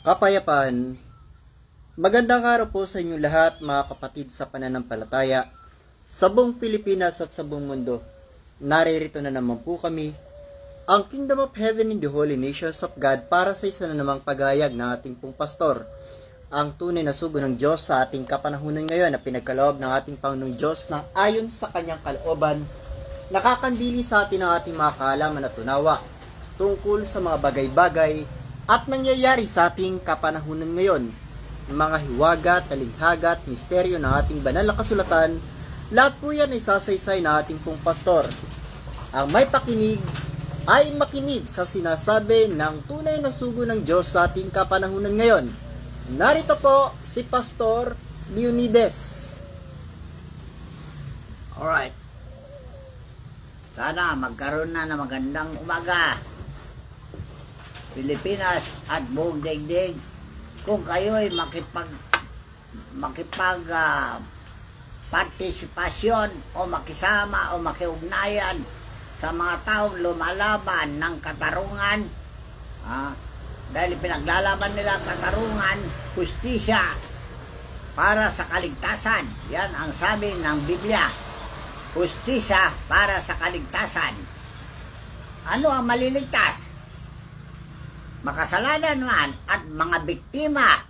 Kapayapaan. Magandang araw po sa inyo lahat mga kapatid sa pananampalataya sa buong Pilipinas at sa buong mundo. Naririto na naman po kami, ang Kingdom of Heaven in the Holy Nations of God, para sa isa na namang paghahayag ng ating pong pastor, ang tunay na sugo ng Diyos sa ating kapanahunan ngayon na pinagkaloob ng ating Panginoong Diyos na ayon sa kanyang kalooban, nakakandili sa atin ang ating mga kaalaman at tunawa tungkol sa mga bagay-bagay at nangyayari sa ating kapanahunan ngayon. Mga hiwaga, talinghaga at misteryo ng ating banal na kasulatan, lahat po yan ay sasaysay ng ating pong pastor. Ang may pakinig ay makinig sa sinasabi ng tunay na sugo ng Diyos sa ating kapanahunan ngayon. Narito po si Pastor Leonides. Alright. Sana magkaroon na ng magandang umaga, Pilipinas at buong daigdig. Kung kayo'y partisipasyon o makisama o makiugnayan sa mga taong lumalaban ng katarungan, dahil pinaglalaban nila katarungan, hustisya para sa kaligtasan. Yan ang sabi ng Biblia. Hustisya para sa kaligtasan. Ano ang maliligtas? Makasalanan man at mga biktima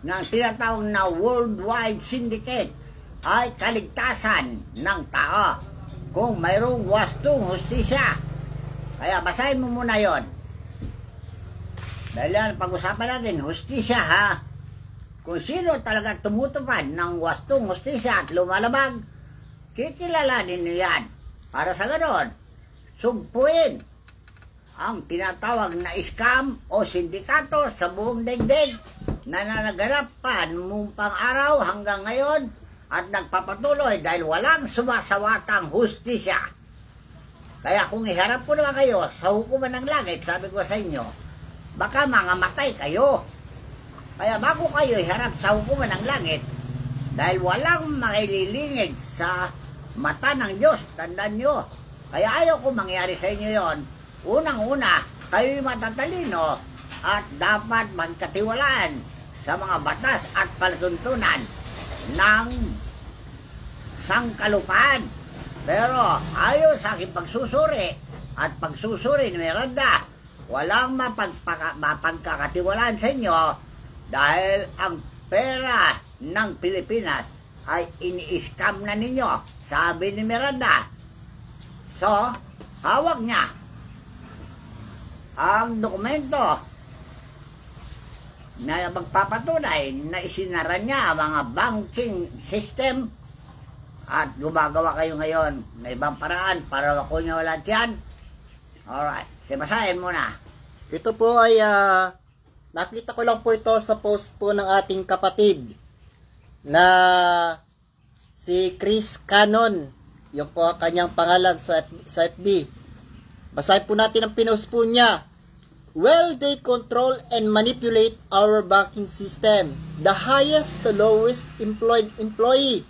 ng tinatawag na worldwide syndicate ay kaligtasan ng tao kung mayroong wastong hustisya. Kaya basahin mo muna yon. Dahil yan, pag-usapan natin, hustisya ha. Kung sino talaga tumutupad ng wastong hustisya at lumalabag, kikilalanin niyo yan. Para sa ganon, sugpuin ang tinatawag na scam o sindikato sa buong daigdig na nanaganap pa noong pang-araw hanggang ngayon at nagpapatuloy dahil walang sumasawatang hustisya. Kaya kung iharap ko naman kayo sa hukuman ng langit, sabi ko sa inyo, baka mangamatay kayo. Kaya bago kayo iharap sa hukuman ng langit, dahil walang makililingig sa mata ng Diyos, tandaan nyo. Kaya ayaw ko mangyari sa inyo yon. Unang-una, kayo'y matatalino at dapat magkatiwalaan sa mga batas at palatuntunan ng sangkalupaan. Pero ayon sa aking pagsusuri at pagsusuri ni Miranda, walang mapagkakatiwalaan sa inyo dahil ang pera ng Pilipinas ay ini-scam na ninyo, sabi ni Miranda. So, hawak niya ang dokumento na magpapatunay na isinara niya ang mga banking system at gumagawa kayo ngayon na ibang paraan para makuha wala yan. Alright, sibasahin mo na. Ito po ay nakita ko lang po ito sa post po ng ating kapatid na si Chris Cannon. Yung po ang kanyang pangalan sa FB. Basahin po natin ang pinost po niya. Well, they control and manipulate our banking system. The highest to lowest employed employee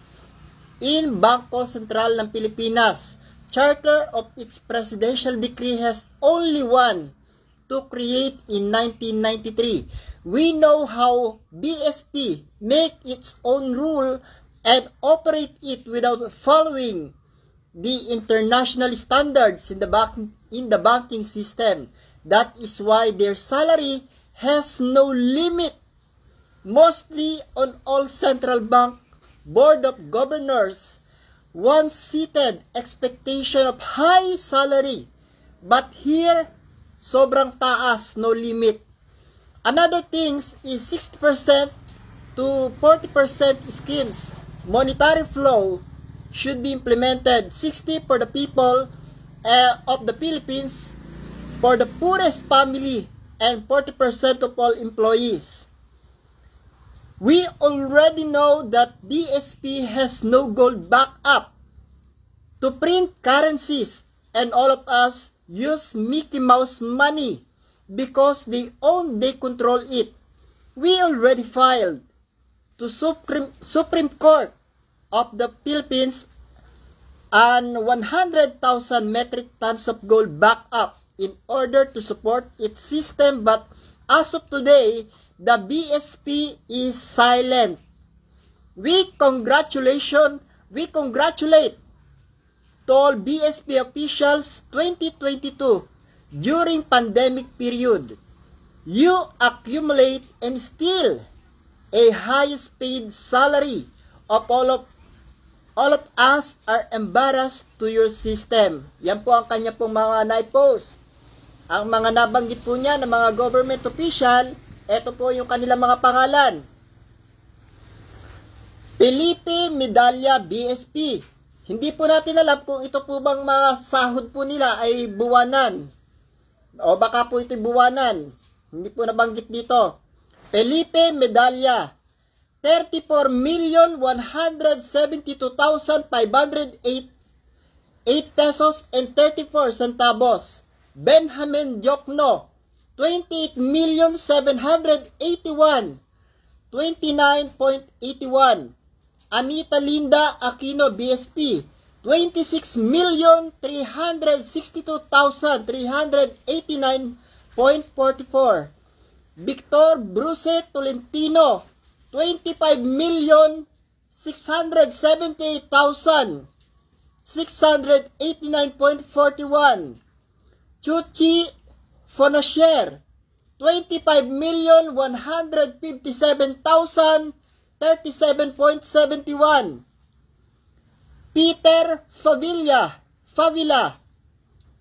in Bangko Sentral ng Pilipinas. Charter of its presidential decree has only one to create in 1993. We know how BSP make its own rule and operate it without following the international standards in the banking system. That is why their salary has no limit. Mostly on all central bank board of governors once seated expectation of high salary, but here sobrang taas, no limit. Another things is 60% to 40% schemes. Monetary flow should be implemented, 60 for the people of the Philippines, for the poorest family, and 40% of all employees. We already know that BSP has no gold backup to print currencies, and all of us use Mickey Mouse money because they control it. We already filed to Supreme Court of the Philippines and 100,000 metric tons of gold backup in order to support its system, but as of today, the BSP is silent. We congratulate to all BSP officials 2022 during pandemic period. You accumulate and still a highest paid salary of all of us are embarrassed to your system. Yan po ang kanya pong mga na-post. Ang mga nabanggit po niya ng mga government official, ito po yung kanilang mga pangalan. Felipe Medalla BSP. Hindi po natin alam kung ito po bang mga sahod po nila ay buwanan. O baka po ito'y buwanan. Hindi po nabanggit dito. Felipe Medalla. 34,172,508 pesos and 34 centavos. Benjamin Jokno, 28,781,29.81. Anita Linda Aquino BSP, 26,362,389.44. Victor Bruce Tolentino, 25,678,689.41. Chuchi Fonasher, 25,157,037.71. Peter Favila,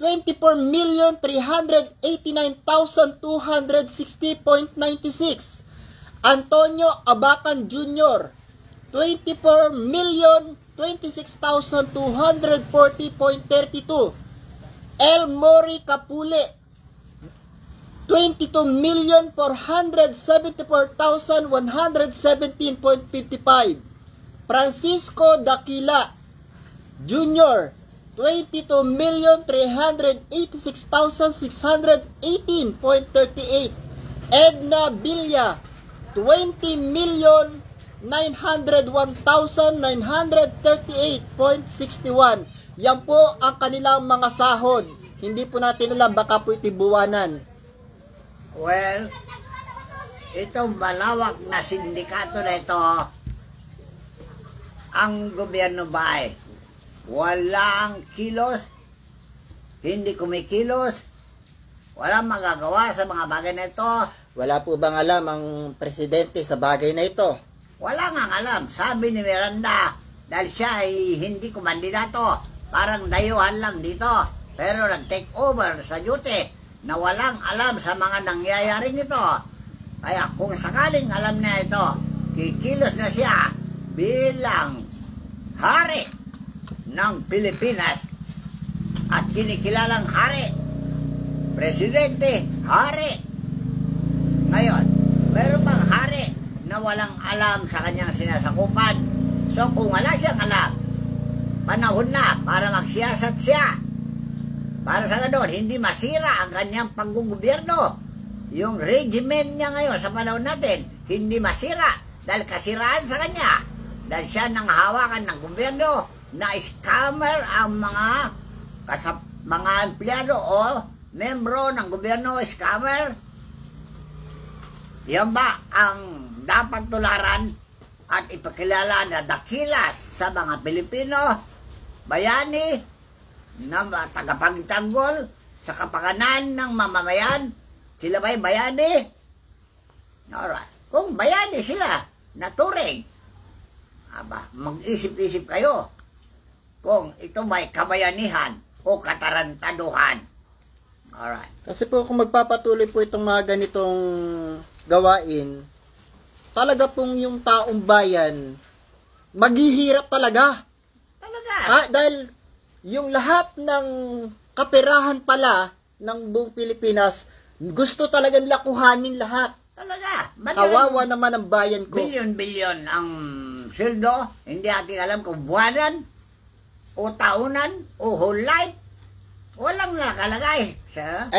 24,389,260.96. Antonio Abacan Jr., 24,026,240.32. El Mori Capule, 22,474,117.55. Francisco Daquila Jr., 22,386,618.38. Edna Villa, 20,901,938.61. Yan po ang kanilang mga sahod. Hindi po natin alam, baka po ito'y buwanan. Well, itong malawak na sindikato na ito, ang gobyerno ba ay walang kilos, hindi kumikilos, walang magagawa sa mga bagay na ito. Wala po bang alam ang presidente sa bagay na ito? Wala nga alam. Sabi ni Miranda, dahil siya ay hindi kumandidato, parang dayuhan lang dito, pero nag-take over sa duty na walang alam sa mga nangyayari nito. Kaya kung sakaling alam na ito, kikilos na siya bilang hari ng Pilipinas at kinikilalang hari, presidente, hari. Ngayon, meron bang hari na walang alam sa kanyang sinasakupan? So kung wala siyang alam, panahon na para magsiyasat siya. Para sa ganoon, hindi masira ang kanyang panggugobyerno. Yung regimen niya ngayon sa panahon natin, hindi masira dahil kasiraan sa kanya. Dahil siya nang hawakan ng gobyerno na scammer ang mga empleyado o membro ng gobyerno, scammer. Yan ba ang dapat tularan at ipakilala na dakilas sa mga Pilipino, bayani, na tagapagtanggol sa kapakanan ng mamamayan? Sila ba'y bayani? Alright. Kung bayani sila, naturing, mag-isip-isip kayo kung ito may kabayanihan o katarantaduhan. Alright. Kasi po kung magpapatuloy po itong mga ganitong gawain, talaga pong yung taong bayan maghihirap talaga. Talaga. Dahil yung lahat ng kaperahan pala ng buong Pilipinas, gusto talaga nila kuhanin lahat. Talaga. Kawawa naman ang bayan ko. Bilyon-bilyon ang sweldo, hindi ating alam kung buwanan, o taunan, o whole life. Walang nakalagay.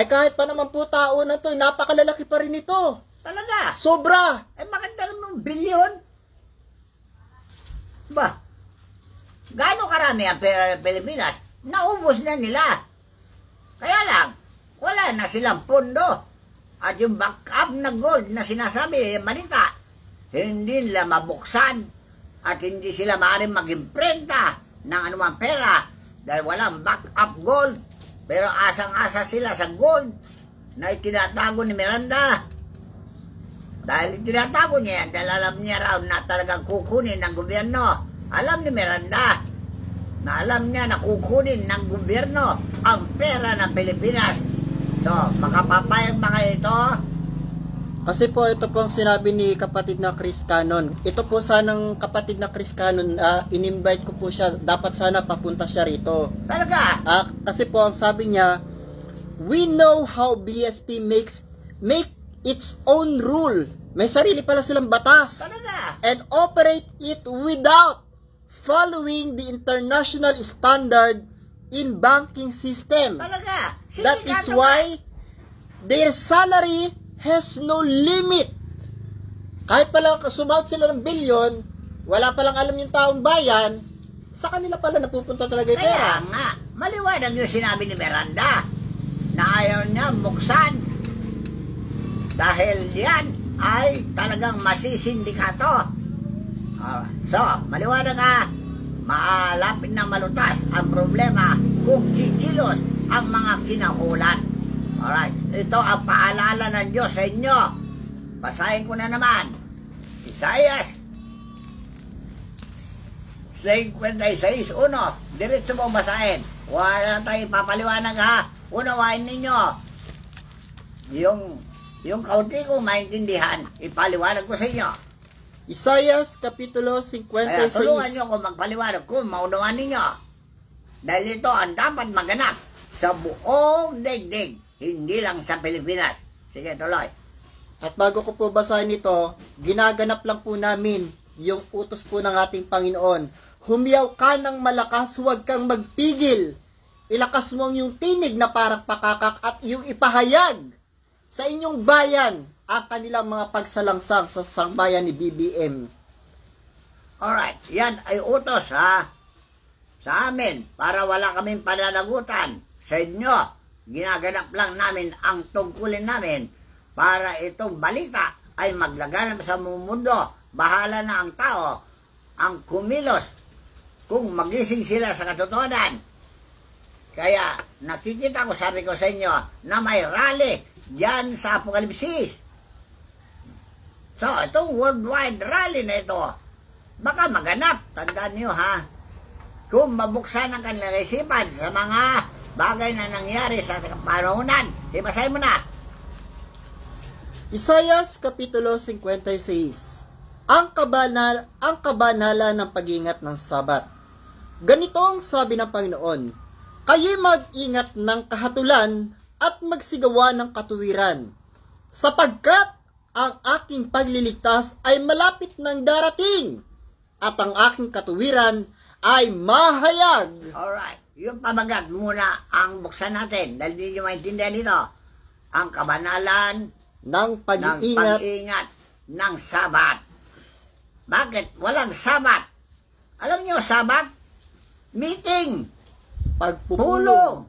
Kahit pa naman po taunan to, napakalalaki pa rin ito. Talaga. Sobra. Maganda naman bilyon. Ba? Gaano karami ang pera ng Pilipinas? Naubos na nila. Kaya lang, wala na silang pondo. At yung backup na gold na sinasabi, malita, hindi nila mabuksan at hindi sila maaaring mag-imprenta ng anumang pera dahil walang backup gold. Pero asang-asa sila sa gold na itinatago ni Miranda. Dahil itinatago niya yan, dahil alam niya raw na talagang kukunin ng gobyerno. Alam ni Miranda na alam niya na kukunin ng gobyerno ang pera ng Pilipinas. So, makapapayag ba kayo ito? Kasi po, ito po ang sinabi ni kapatid na Chris Cannon. Ito po sanang kapatid na Chris Cannon, in-invite ko po siya. Dapat sana papunta siya rito. Talaga? Kasi po, ang sabi niya, we know how BSP make its own rule. May sarili pala silang batas. Talaga? And operate it without following the international standard in banking system. Talaga? That is why their salary has no limit. Kahit pala sumahod sila ng bilyon, wala palang alam yung taong bayan, sa kanila pala napupunta talaga yung pera. Kaya nga, maliwanag yung sinabi ni Miranda na ayaw niya buksan dahil yan ay talagang masisindikato. So, maliwanag maalapit na malutas ang problema kung kikilos ang mga kinakulan. Alright, ito ang paalala ng Diyos sa inyo. Basahin ko na naman. Isaias 56:1. Diretso mo basahin. Wala tayong papaliwanag Unawain ninyo. Yung kaunti kong maintindihan, ipaliwanag ko sa inyo. Isaias Kapitulo 56. Kaya tulungan nyo kung magpaliwanag kung maunawaan ninyo. Dahil ito ang dapat maganap sa buong daigdig, hindi lang sa Pilipinas. Sige, tuloy. At bago ko po basahin ito, ginaganap lang po namin yung utos po ng ating Panginoon. Humiyaw ka ng malakas, huwag kang magpigil. Ilakas mo yung tinig na parang pakakak at yung ipahayag sa inyong bayan ang kanilang mga pagsalangsang sa sambayan ni BBM. Alright, yan ay utos sa amin para wala kaming pananagutan sa inyo. Ginaganap lang namin ang tungkulin namin para itong balita ay maglaganap sa mundo. Bahala na ang tao ang kumilos kung magising sila sa katotohanan. Kaya nakikita ko, sabi ko sa inyo, na may rally diyan sa Apokalipsis. So, itong worldwide rally na ito, baka maganap. Tandaan nyo kung mabuksan ang kanilang isipan sa mga bagay na nangyari sa panahonan. Basahin mo na. Isaias Kapitulo 56. Ang kabanala ng pag-ingat ng Sabat. Ganito ang sabi ng Panginoon, kayo'y mag-ingat ng kahatulan at magsigawa ng katuwiran, sapagkat ang aking pagliligtas ay malapit ng darating, at ang aking katuwiran ay mahayag. Alright, yung pamagat muna ang buksan natin, dahil di nyo maintindihan dito. Ang kabanalan ng pag-iingat ng Sabat. Bakit walang Sabat? Alam nyo, Sabat? Meeting. Pagpupulong.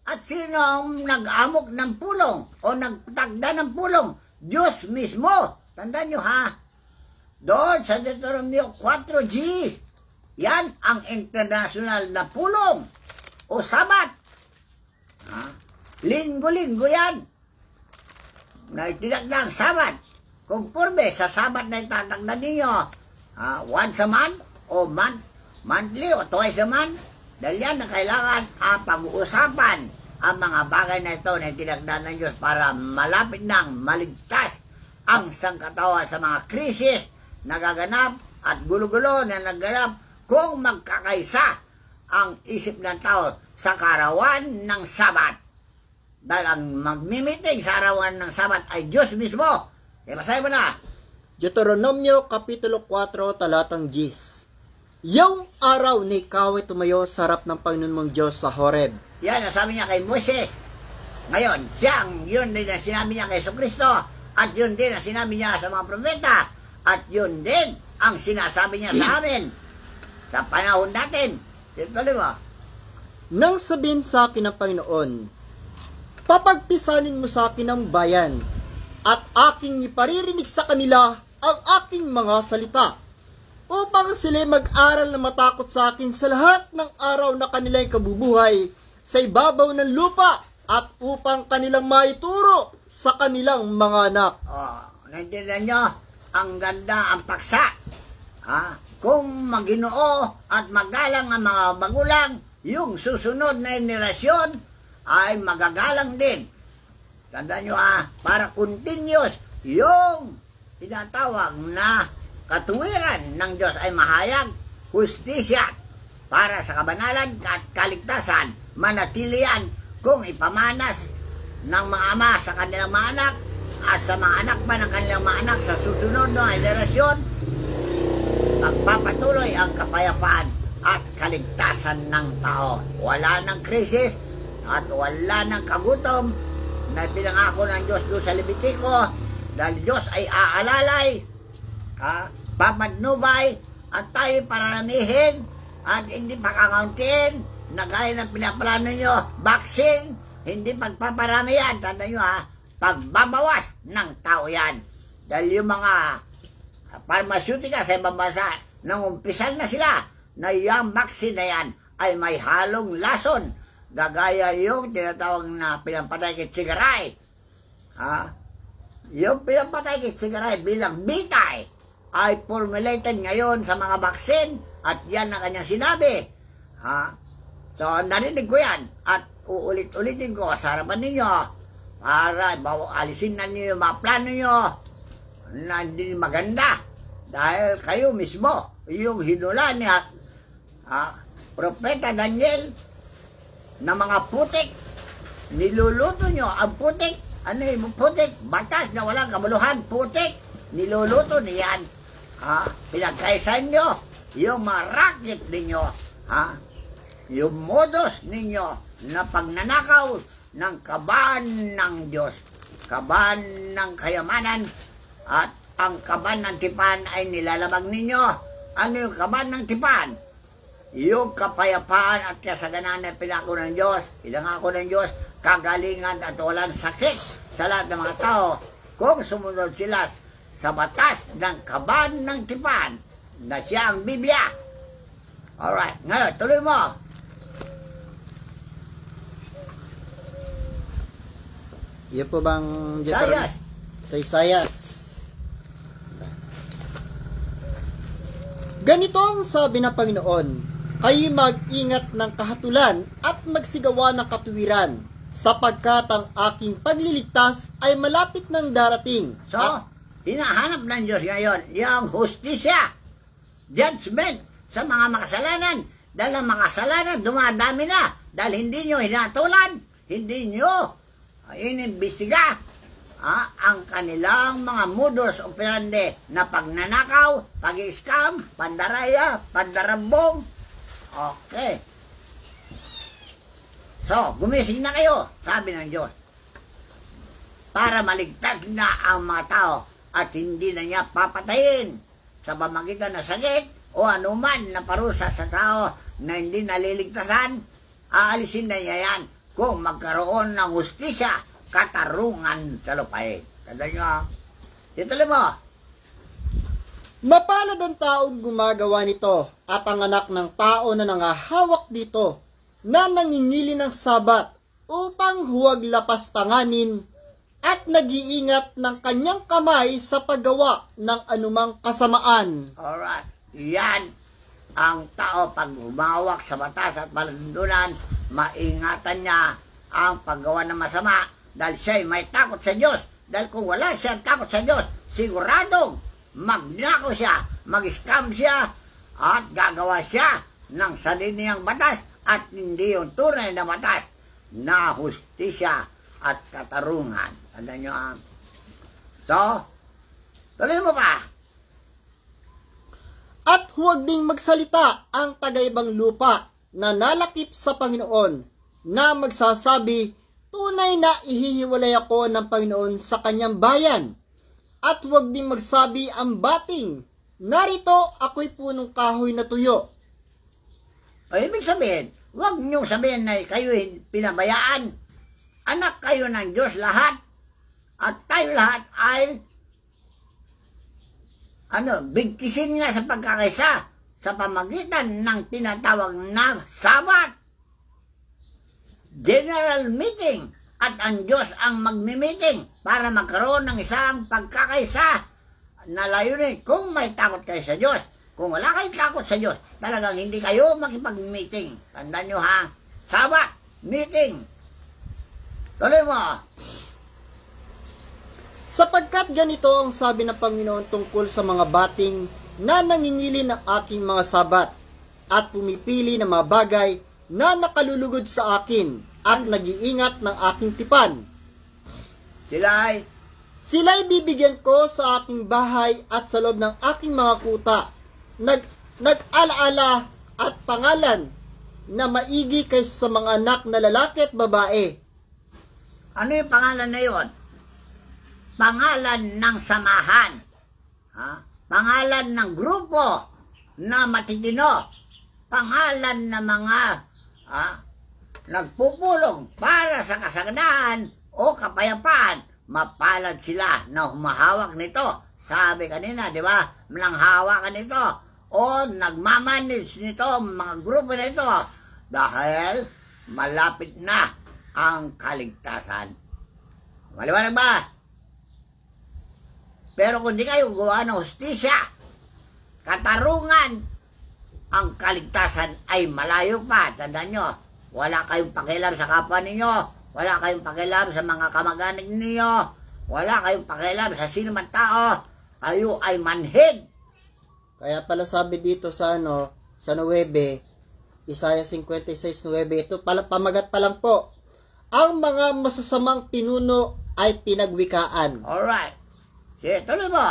At sino ang nag-amok ng pulong o nagtagda ng pulong? Diyos mismo. Tandaan nyo doon sa Deuteronomio 4G. Yan ang international na pulong o Sabat. Linggo-linggo yan. Na itinagda ang Sabat. Conforme sa Sabat na itatagda ninyo, once a month o monthly o twice a month. Dahil yan na kailangan pag-uusapan ang mga bagay na ito na itinagda ng Diyos para malapit nang maligtas ang sangkatawa sa mga krisis na gaganap at gulo-gulo na nagganap kung magkakaisa ang isip ng tao sa karawan ng Sabat. Dahil ang magmimiting sa arawan ng Sabat ay Diyos mismo. Basahin mo na. Deuteronomio Kapitulo 4, talatang 10. Yung araw ni ikaw ay tumayo sa harap ng Panginoon mong Diyos sa Horeb. Yan, nasabi niya kay Moses. Ngayon, yun din na sinabi niya kay Jesucristo, at yun din ang sinabi niya sa mga propeta, at yun din ang sinasabi niya sa amin sa panahon natin. Tuloy mo. Nang sabihin sa akin ng Panginoon, Papagpisanin mo sa akin ang bayan, at aking iparirinig sa kanila ang aking mga salita, upang sila mag-aral na matakot sa akin sa lahat ng araw na kanilang kabubuhay sa ibabaw ng lupa, at upang kanilang maituro sa kanilang mga anak. Naintindihan nyo? Ang ganda ang paksa. Kung Maginoo at magalang ang mga magulang, yung susunod na henerasyon ay magagalang din. Tandaan nyo para continuous yung tinatawag na katuwiran ng Diyos ay mahayag, hustisya para sa kabanalan at kaligtasan, manatilian kung ipamanas ng mga ama sa kanilang mga anak at sa mga anak pa ng kanilang mga anak sa susunod na henerasyon, magpapatuloy ang kapayapaan at kaligtasan ng tao. Wala ng krisis at wala ng kagutom na pinangako ng Diyos doon sa Levitico, dahil Diyos ay aalalay, papadnubay, at tayo pararamihin at hindi pakakauntiin na gaya ng pinaplano nyo, vaccine, hindi pagpaparami yan. Tanda nyo pagbabawas ng tao yan. Dahil yung mga pharmaceutica sa ibang bansa, nangumpisal na sila na yung vaccine na yan ay may halong lason, gagaya yung tinatawag na pinampatay kit sigaray. Yung pinampatay kit sigaray bilang bitay ay formulated ngayon sa mga vaccine, at yan ang kanyang sinabi. So, narinig ko yan at uulit-ulitin ko sa harapan ninyo para alisin na niyo yung mga plano nyo na hindi maganda, dahil kayo mismo yung hinula ni Propeta Daniel na mga putik, niluluto nyo ang putik. Ano yung putik? Batas na walang kabuluhan, putik, niluluto niyan. Pinagkaisan nyo yung mga racket ninyo, yung modus ninyo na pagnanakaw ng kaban ng Diyos, kaban ng kayamanan, at ang kaban ng tipan ay nilalabag ninyo. Ano yung kaban ng tipan? Yung kapayapaan at kasaganan na pinangako ng Diyos, kagalingan at walang sakit sa lahat ng mga tao kung sumunod sila sa batas ng kaban ng tipan na siya ang Biblia. Alright, ngayon, tuloy mo. Iyo po bang Isayas. sa Isayas? Ganito ang sabi ng Panginoon, kayo mag-ingat ng kahatulan at magsigawa ng katuwiran, sapagkat ang aking pagliligtas ay malapit ng darating. So, hinahanap ng Diyos ngayon yung hustisya, judgment sa mga makasalanan. Dahil ang makasalanan dumadami na, dahil hindi nyo hinatulan, hindi nyo inimbestiga ang kanilang mga modus operandi na pagnanakaw, pag-scam, pandaraya, pandarambong. Okay. So, gumising na kayo, sabi ng Diyos, para maligtas na ang mga tao at hindi na niya papatayin sa pamagitan ng sakit o anuman na parusa sa tao na hindi naliligtasan. Aalisin na niya yan kung magkaroon ng hustisya, katarungan sa lupain. Tanda nyo Tituloy mo. Mapalad ang taong gumagawa nito at ang anak ng tao na nangahawak dito na nangingili ng sabat upang huwag lapastanganin at nag-iingat ng kanyang kamay sa paggawa ng anumang kasamaan. Alright. Yan ang tao pag humawak sa batas at palandunan, maingatan niya ang paggawa ng masama dahil siya may takot sa Diyos. Dahil kung wala siyang takot sa Diyos, siguradong magnakaw siya, mag-scam siya, at gagawa siya ng sarili niyang batas at hindi yung tunay na batas na hustisya at katarungan. Tandaan nyo So, tuloy mo pa. At huwag ding magsalita ang tagaibang lupa na nalakip sa Panginoon na magsasabi, tunay na ihihiwalay ako ng Panginoon sa kanyang bayan. At huwag ding magsabi ang bating, narito ako'y punong kahoy na tuyo. O ibig sabihin, huwag niyong sabihin na kayo pinabayaan anak kayo ng Diyos lahat at tayo lahat ay bigkisin nga sa pagkakaisa sa pamagitan ng tinatawag na Sabat, General Meeting, at ang Diyos ang magmi-meeting para magkaroon ng isang pagkakaisa na layunin. Kung may takot kayo sa Diyos, kung wala kayong takot sa Diyos, talagang hindi kayo makipag-meeting. Tandaan nyo ha, Sabat, meeting. Tuloy mo. Sapagkat ganito ang sabi ng Panginoon tungkol sa mga bating na nangingili ng aking mga sabat at pumipili ng mga bagay na nakalulugod sa akin at nag-iingat ng aking tipan. Sila'y bibigyan ko sa aking bahay at sa loob ng aking mga kuta, nag-alaala at pangalan na maigi kaysa sa mga anak na lalaki at babae. Ano yung pangalan na yun? Pangalan ng samahan. Pangalan ng grupo na matitino. Pangalan ng mga nagpupulong para sa kasaganaan o kapayapaan. Mapalad sila na humahawak nito. Sabi kanina, di ba? Mananghawa ka nito. O nagmamanis nito, mga grupo na ito. Dahil malapit na ang kaligtasan. Maliwanag ba? Pero kung di kayo gawa ng hustisya, katarungan, ang kaligtasan ay malayo pa. Tandaan nyo, wala kayong pakialam sa kapwa ninyo, wala kayong pakialam sa mga kamag-anak ninyo, wala kayong pakialam sa sino man tao, kayo ay manhid. Kaya pala sabi dito sa sa 9, Isaiah 56:9, ito pala pamagat pa lang po. Ang mga masasamang pinuno ay pinagwikaan. Alright. Sige, tuloy mo.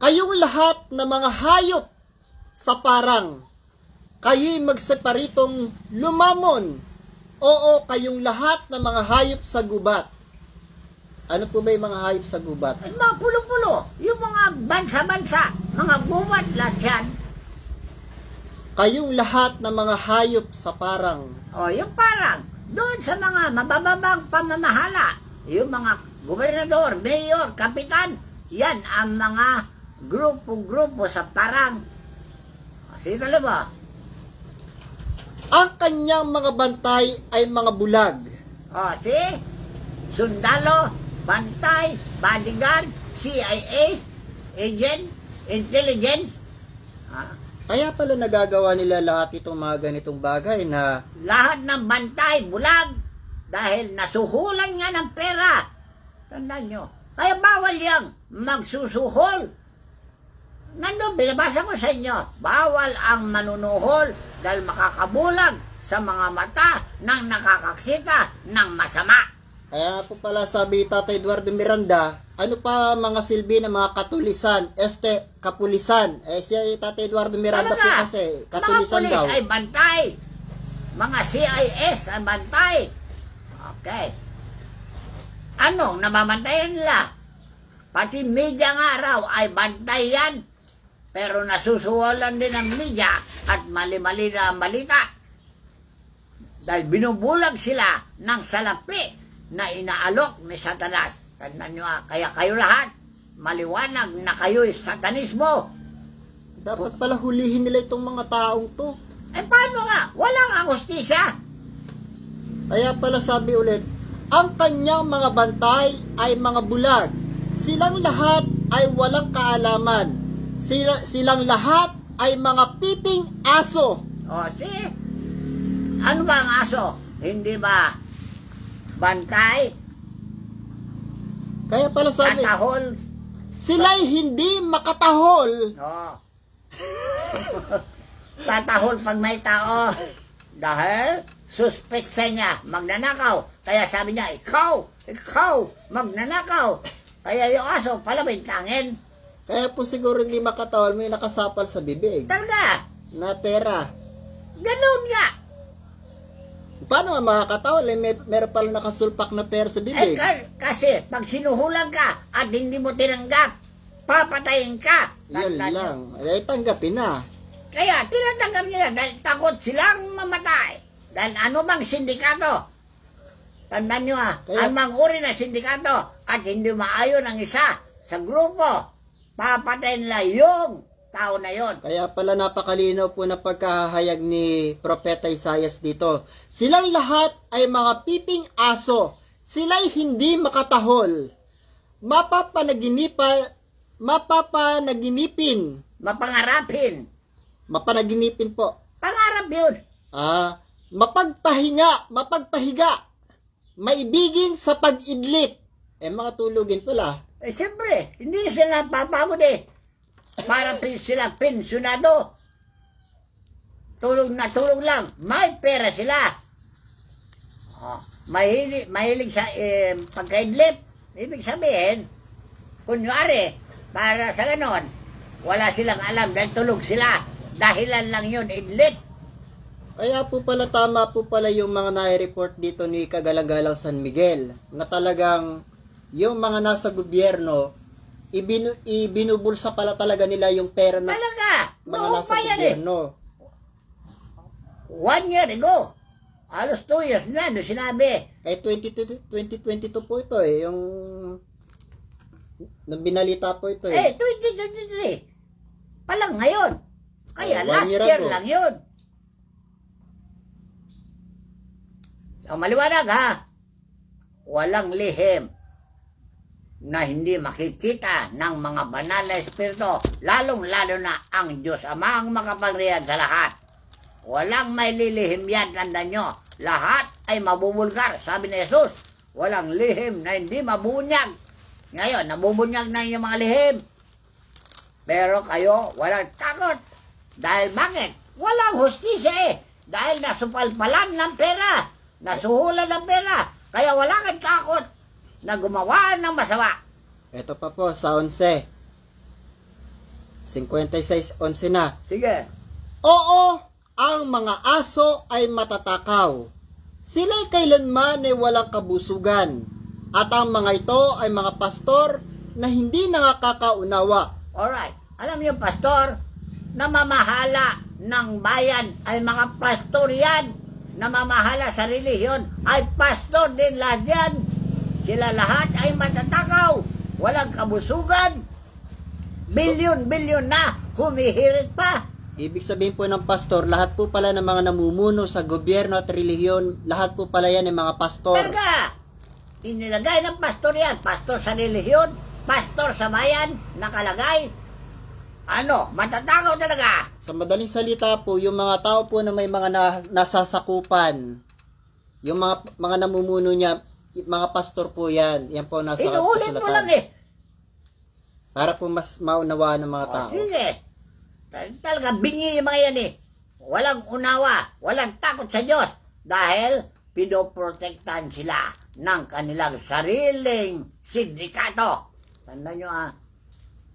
Kayong lahat na mga hayop sa parang, kayo'y magseparitong lumamon. Oo, kayong lahat na mga hayop sa gubat. Ano po ba yung mga hayop sa gubat? Ay, mga pulo-pulo. Yung mga bansa-bansa, mga gubat lahat yan. Kayong lahat na mga hayop sa parang. O, yung parang, doon sa mga mabababang pamamahala, yung mga gobernador, mayor, kapitan, yan ang mga grupo-grupo sa parang. Sige, tuloy mo. Ang kanyang mga bantay ay mga bulag. O, see? Sundalo, bantay, bodyguard, CIA, agent, intelligence. Kaya pala nagagawa nila lahat itong mga ganitong bagay na Lahat ng bantay, bulag, dahil nasuhulan nga ng pera. Tandaan nyo. Kaya bawal yang magsusuhol. Nandun, binabasa ko sa inyo, bawal ang manunuhol dahil makakabulag sa mga mata ng nakakakita ng masama. kaya nga po pala sabi ni Tatay Eduardo Miranda, ano pa mga silbi ng mga katulisan, kapulisan. Siya Tatay Eduardo Miranda po kasi, katulisan mga daw. pulis ay bantay. Mga CIS ay bantay. Okay. Anong namamantayan nila? Pati media nga raw ay bantay yan. Pero nasusuwalan din ang media at mali-mali na ang balita. Dahil binubulag sila ng salapi na inaalok ni Satanas. Tandaan nyo kaya kayo lahat, maliwanag na kayo'y satanismo. Dapat pala hulihin nila itong mga taong to. Paano nga? Walang ang hustisya. Kaya pala sabi ulit, ang kanyang mga bantay ay mga bulag. Silang lahat ay walang kaalaman. Silang lahat ay mga piping aso. O, see? Ano ba ang aso? Hindi ba bantay? Kaya pala sabi, Tatahol? sila'y hindi makatahol. Oo. Tatahol pag may tao. Dahil suspetsa niya, magnanakaw. Kaya sabi niya, ikaw, magnanakaw. Kaya yung aso, palabintangin. Kaya po siguro hindi makatahol, may nakasapal sa bibig. Talaga. Na pera. Ganun nga. Paano nga makakatahol? Meron pala nakasulpak na pera sa bibig. Kasi pag sinuhulan ka at hindi mo tinanggap, papatayin ka. Yan lang. Ay tanggapin na. Kaya tinatanggap nila dahil takot silang mamatay. Dahil ano bang sindikato? Tandaan nyo Kaya- ang mga uri ng sindikato at hindi maayon ang isa sa grupo, papatayin nila yung tao na yon. Kaya pala napakalinaw po na pagkahayag ni Propeta Isaias dito. Silang lahat ay mga piping aso. Sila'y hindi makatahol. Mapapanaginipan. Mapanaginipin po. Pangarap yun. Mapagpahiga. Maibigin sa pag-idlip. Mga tulugin pala. Siyempre, hindi sila papagod Para sila pensyonado. Tulog na tulog lang. May pera sila. Mahilig sa pagkaidlip. Ibig sabihin, kunyari, para sa ganon, wala silang alam dahil tulog sila. Dahilan lang yun, idlip. Kaya po pala tama po pala yung mga nai-report dito ni Kagalang-galang San Miguel na talagang yung mga nasa gobyerno ibinubulsa pala talaga nila yung pera na Talaga! mga Noong nasa pa yan gobyerno. 1 year ago. Halos 2 years na, no sinabi. Kay 2022 po ito yung nang binalita po ito 2023. Palang ngayon. Kaya 1 last year year ago. lang yun. So, maliwanag walang lihim na hindi makikita ng mga banal na espiritu, lalong-lalo na ang Diyos Ama ang makapangyarihan sa lahat. Walang may lilihim yan, tandaan nyo. Lahat ay mabubulgar, sabi ni Jesus. Walang lihim na hindi mabunyag. Ngayon, nabubunyag na yung mga lihim. Pero kayo, walang takot. Dahil bakit? Walang hustisya Dahil nasupalpalan ng pera. Nasuhulan ng pera. Kaya wala kang takot na gumawa ng masama. Ito pa po sa 11. 56:11 na. Sige. Oo, ang mga aso ay matatakaw. Sila'y kailanman ay walang kabusugan. At ang mga ito ay mga pastor na hindi nakakaunawa. Alright. Alam niyo, pastor, namamahala ng bayan ay mga pastor yan. Namamahala sa relihiyon ay pastor din lahat yan. Sila lahat ay matatakaw. Walang kabusugan. Bilyon-bilyon na. Humihirit pa. Ibig sabihin po ng pastor, lahat po pala ng mga namumuno sa gobyerno at relihiyon, lahat po pala yan ay mga pastor. Talaga. Inilagay ng pastor yan. Pastor sa relihiyon, pastor sa bayan, nakalagay. Matatakaw talaga. Sa madaling salita po, yung mga tao po na may mga nasasakupan, yung mga namumuno niya, mga pastor po yan. Yan po nasa Inuulit mo lang para po mas maunawaan ng mga tao. Sige. Talaga, bingi yung mga yan Walang unawa, walang takot sa Diyos. Dahil pinoprotektahan sila ng kanilang sariling sindikato. Tandaan nyo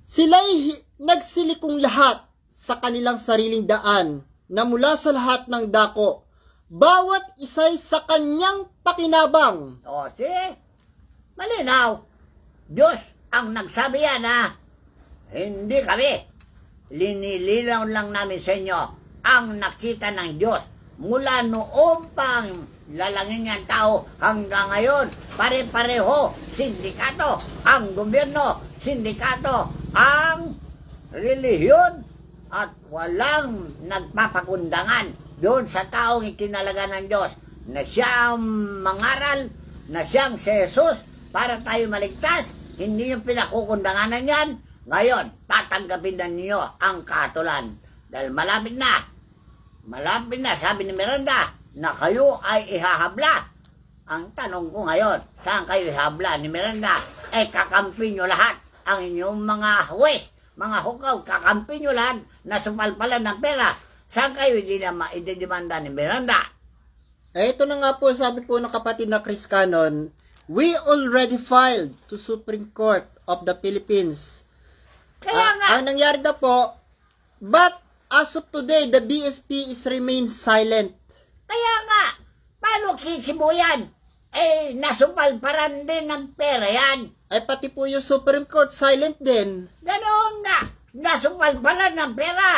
Sila'y nagsilikong lahat sa kanilang sariling daan na mula sa lahat ng dako. Bawat isa'y sa kanyang pakinabang. See? Malinaw. Diyos ang nagsabi yan Hindi kami. Linililaw lang namin sa inyo ang nakita ng Diyos mula noong pang lalangin ng tao hanggang ngayon. Pare-pareho, sindikato, ang gobyerno, sindikato, ang relihiyon, at walang nagpapakundangan doon sa taong itinalaga ng Diyos na siyang mangaral, na siyang si Jesus para tayo maligtas. Hindi yung pinakukundanganan yan. Ngayon, tatanggapin na ninyo ang katulan. Dahil malapit na, sabi ni Miranda, na kayo ay ihahabla. Ang tanong ko ngayon, saan kayo ihahabla ni Miranda? Kakampi nyo lahat ang inyong mga huwes, mga hukaw, kakampi nyo lahat na sumalpalan ng pera. Saan kayo ididemanda ni Miranda? Ito na nga po, sabi po ng kapatid na Chris Cannon, we already filed to Supreme Court of the Philippines. Kaya nga. Ang nangyari na po, but as of today, the BSP is remain silent. Kaya nga, paano kisibuyan? Nasupalparan din ng pera yan. Pati po yung Supreme Court, silent din. Ganoon nga, nasupalpalan ng pera.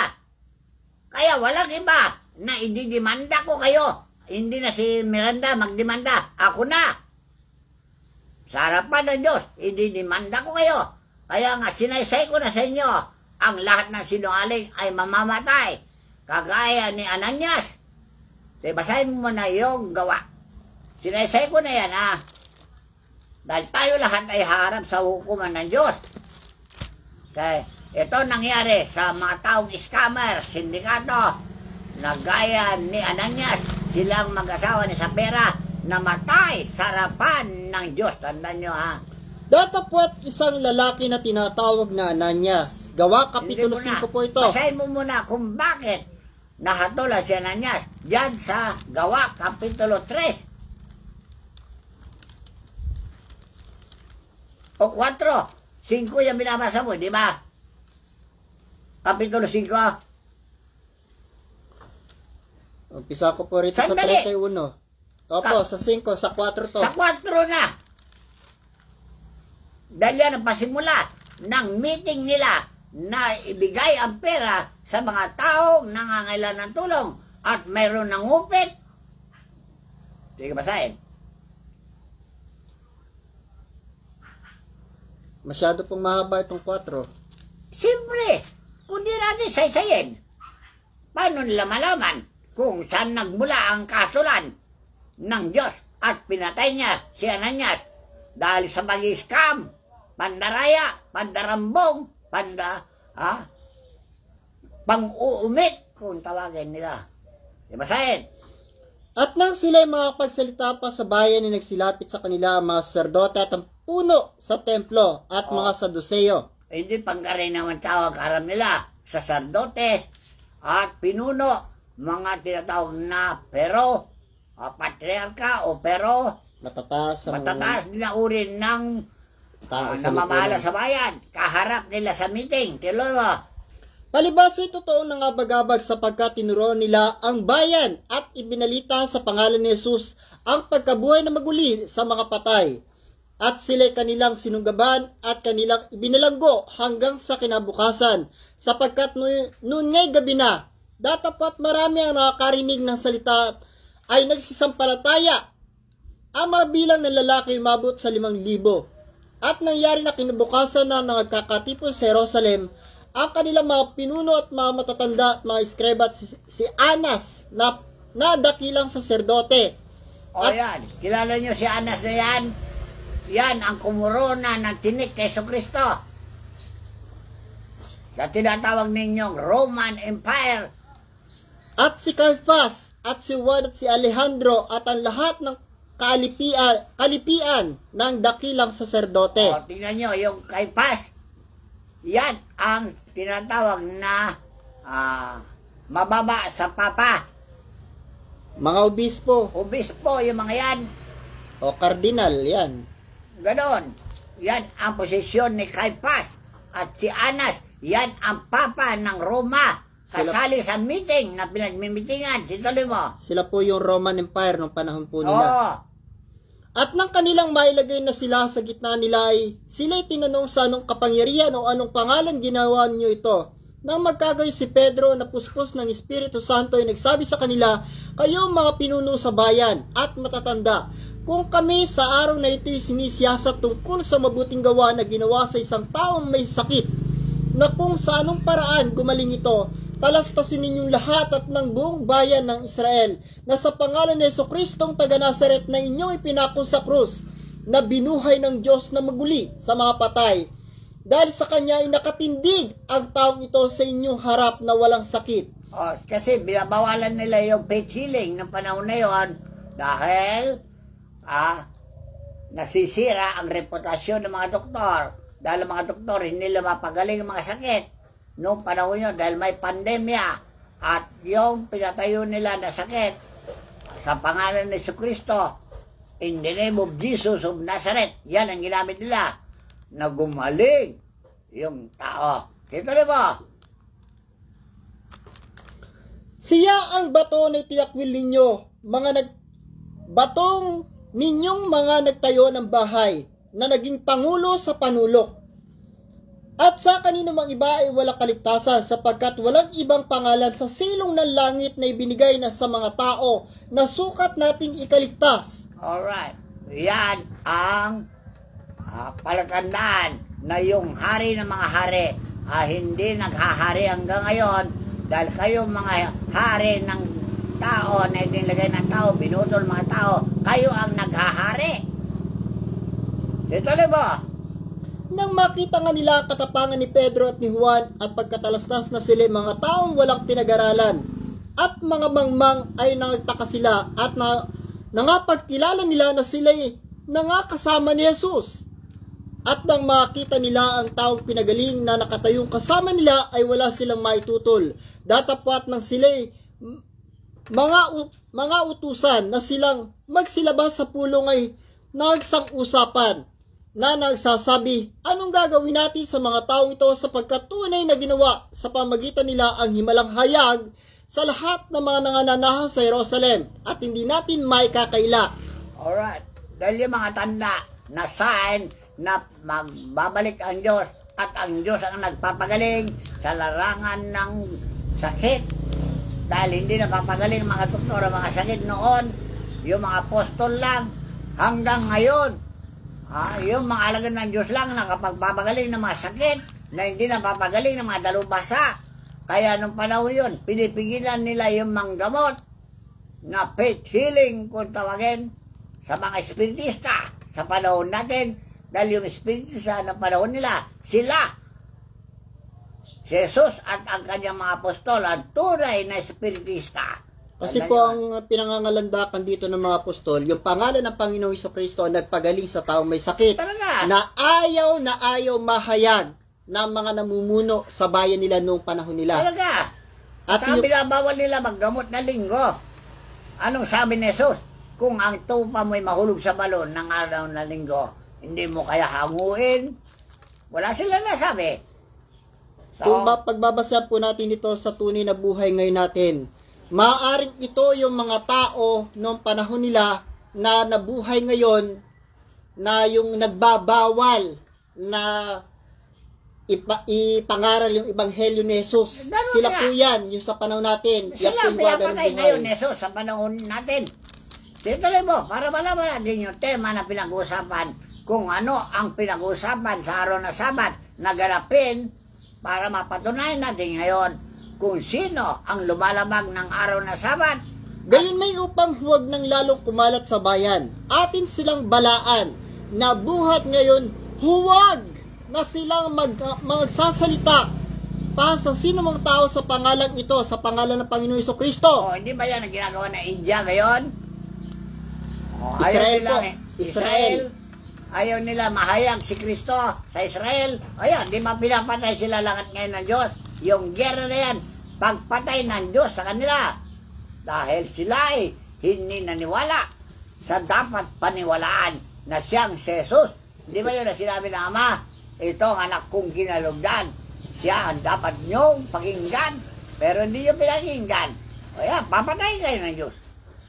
Kaya walang iba na ididemanda ko kayo. Hindi na si Miranda magdemanda. Ako na. sa harapan ng Diyos, idinimanda ko kayo. Kaya nga, sinaysay ko na sa inyo, ang lahat ng sinungaling ay mamamatay. Kagaya ni Ananias. So, basahin mo na yung gawa. Sinaysay ko na yan, ha? Dahil tayo lahat ay harap sa hukuman ng Diyos. Okay. Ito nangyari sa mga taong scammer, sindikato, na gaya ni Ananias, silang mag-asawa ni Sapphira, namatay sa harapan ng Diyos. Tandaan nyo, ha? Datapwat isang lalaki na tinatawag na Ananias. Gawa Kapitulo 5 po ito. Basahin mo muna kung bakit nahatulan si Ananias diyan sa Gawa Kapitulo 3 o 4. 5 yung binabasa mo, di ba? Kapitulo 5. Umpisa ko po rito Sandali. sa 31. Opo, sa 5, sa 4 to. Sa 4 na. Dahil yan ang pasimula ng meeting nila na ibigay ang pera sa mga taong nangangailangan ng tulong at mayroon ng upit. Sige, basahin. Masyado pong mahaba itong 4. Siyempre, kung di natin saysayin, paano nila malaman kung saan nagmula ang kasulan ng Diyos at pinatay niya si Ananias dahil sa pag-scam, pandaraya, pandarambong, pang-uumit, kung tawagin nila. Basahin. At nang sila'y makapagsalita pa sa bayan ni nagsilapit sa kanila ang mga saserdote at ang puno sa templo at mga Saduceo. Hindi pangkarin naman tawag alam nila, saserdote at pinuno, mga tinatawag na pero, patriarka o pero, Matataas nila uri ng namamahala sa bayan, kaharap nila sa meeting. Tuloy mo. Palibas ay totoo na nga bagabag sapagkat tinuruan nila ang bayan at ibinalita sa pangalan ni Jesus ang pagkabuhay na maguli sa mga patay. At sila'y kanilang sinunggaban at kanilang ibinalanggo hanggang sa kinabukasan sapagkat noon nga'y gabi na, datapat marami ang nakakarinig ng salita ay nagsisampalataya. Ang mga bilang ng lalaki umabot sa 5,000. At nangyari na kinabukasan na nagkakatipon sa Jerusalem ang kanilang mga pinuno at mga matatanda at mga iskriba at si Anas na dakilang saserdote. At yan, kilala nyo si Anas na yan? Yan ang kumurona ng tinik kay Jesucristo. Sa tinatawag ninyong Roman Empire. At si Caiphas at si Juan at si Alejandro at ang lahat ng kalipian ng dakilang saserdote. O, tingnan nyo, yung Caiphas, yan ang tinatawag na mababa sa papa. Mga obispo. Obispo, yung mga yan. O kardinal, yan. Ganon. Yan ang posisyon ni Caiphas. At si Anas, yan ang papa ng Roma. Kasali sa meeting na pinagmimitingan. Situloy mo. Sila po yung Roman Empire nung panahon po nila. Oo. At nang kanilang mailagay na sila sa gitna nila ay sila'y tinanong sa anong kapangyarihan o anong pangalan ginawa niyo ito. Nang magkagayo si Pedro na puspos ng Espiritu Santo ay nagsabi sa kanila, kayong mga pinuno sa bayan at matatanda, kung kami sa araw na ito'y sinisiyasat tungkol sa mabuting gawa na ginawa sa isang taong may sakit, na kung sa anong paraan gumaling ito, talastasin ninyong lahat at ng buong bayan ng Israel na sa pangalan ni Jesucristong taga Nazaret na inyong ipinakon sa krus na binuhay ng Diyos na maguli sa mga patay. Dahil sa Kanya ay nakatindig ang taong ito sa inyong harap na walang sakit. Kasi binabawalan nila yung faith healing ng panahon na yun dahil nasisira ang reputasyon ng mga doktor. Dahil ang mga doktor hindi nila mapagaling ang mga sakit. Noong panahon yun, dahil may pandemya at yung pinatayo nila na sakit sa pangalan ni Jesucristo, in the name of Jesus of Nazareth, yan ang ginamit nila na gumaling yung tao. Kituloy mo. Siya ang bato na tinakwil ninyo, batong ninyong mga nagtayo ng bahay na naging pangulo sa panulok. At sa kanino mang iba ay walang kaligtasan sapagkat walang ibang pangalan sa silong ng langit na ibinigay na sa mga tao na sukat nating ikaligtas. Alright. Yan ang palatandaan na yung hari ng mga hari hindi naghahari hanggang ngayon dahil kayong mga hari ng tao na inilagay ng tao, binutol mga tao, kayo ang naghahari. Tuloy mo. Nang makita nga nila ang katapangan ni Pedro at ni Juan at pagkatalastas na sila mga taong walang pinag-aralan at mga mangmang ay nangagtaka sila at nangapagkilala nila na sila'y nangakasama ni Jesus. At nang makita nila ang taong pinagaling na nakatayong kasama nila ay wala silang maitutol. Datapwat ng sila'y mga utusan na silang magsilabas sa pulong ay nagsang-usapan na nagsasabi, anong gagawin natin sa mga taong ito sapagkat tunay na ginawa sa pamagitan nila ang himalang hayag sa lahat ng mga nangananaha sa Jerusalem at hindi natin maikakaila. Alright. Dahil yung mga tanda na sign na magbabalik ang Diyos at ang Diyos ang nagpapagaling sa larangan ng sakit. Dahil hindi napapagaling mga doktor ang mga sakit noon, yung mga apostol lang hanggang ngayon. Yung mga alagad ng Diyos lang nakapagpapagaling ng mga sakit na hindi napapagaling ng mga dalubhasa. Kaya nung panahon yun, pinipigilan nila yung manggamot na faith healing kung tawagin sa mga espiritista sa panahon natin. Dahil yung espiritista na panahon nila, sila, si Jesus at ang kanyang mga apostol, ang tunay na espiritista. Kasi po ang pinangangalandakan dito ng mga apostol, yung pangalan ng Panginoong Jesucristo ang nagpagaling sa taong may sakit. Talaga? Na ayaw mahayag ng mga namumuno sa bayan nila noong panahon nila. Talaga? At sabi na bawal nila maggamot na linggo. Anong sabi ni Jesus? Kung ang tupa mo'y mahulog sa balon ng araw na linggo, hindi mo kaya hanguin? Wala sila nasabi. So, kung pagbabasa po natin ito sa tunay na buhay ngayon natin, maaaring ito yung mga tao noong panahon nila na nabuhay ngayon na yung nagbabawal na ipangaral yung ebanghelyo ni Jesus. Sila po yan, yung sa panahon natin. Sila pinapatay ngayon ni Jesus sa panahon natin. Tuloy mo, para malaman natin yung tema na pinag-uusapan, kung ano ang pinag-uusapan sa araw na Sabat na ganapin para mapatunayan natin ngayon kung sino ang lumalabag ng araw na Sabat. Gayon may upang huwag nang lalong kumalat sa bayan. Atin silang balaan na buhat ngayon huwag na silang magsasalita pa sa sino mga tao sa pangalang ito, sa pangalan ng Panginoong Jesucristo. Hindi ba yan ang ginagawa ng India ngayon? Israel po. Israel. Ayaw nila mahayag si Kristo sa Israel. Ayan, di ba pinapatay sila lahat ngayon ng Diyos? Yung gera na yan, pagpatay ng Diyos sa kanila. Dahil sila ay hindi naniwala sa dapat paniwalaan na siyang si Jesus. Di ba yun na sinabi ng Ama? Ito ang anak kong kinalugdan. Siya ang dapat niyong pakinggan. Pero hindi yung pinakinggan. O yan, papatay kayo ng Diyos.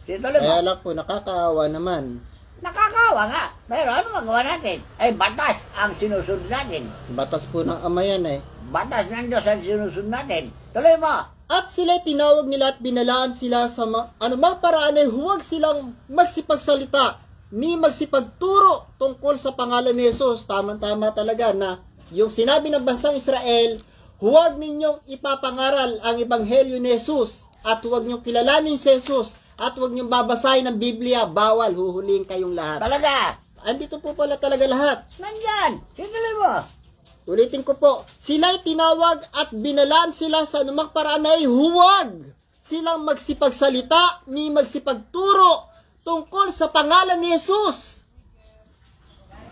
Kaya lang po, nakakaawa naman. Nakakaawa nga. Pero ano magawa natin? Batas ang sinusunod natin. Batas po ng Ama yan Batas ng Diyos ang sinusunod natin. Tuloy mo. At sila tinawag nila at binalaan sila sa anumang paraan ay huwag silang magsipagsalita ni magsipagturo tungkol sa pangalan ni Jesus. Tama-tama talaga na yung sinabi ng bansang Israel, huwag ninyong ipapangaral ang ebanghelyo ni Jesus at huwag ninyong kilalanin si Jesus at huwag niyong babasahin ng Biblia, bawal, huhulihin kayong lahat. Talaga? Andito po pala talaga lahat. Nandyan, siguloy mo. Ulitin ko po, sila'y tinawag at binalaan sila sa anumang paraan ay huwag silang magsipagsalita ni magsipagturo tungkol sa pangalan ni Jesus.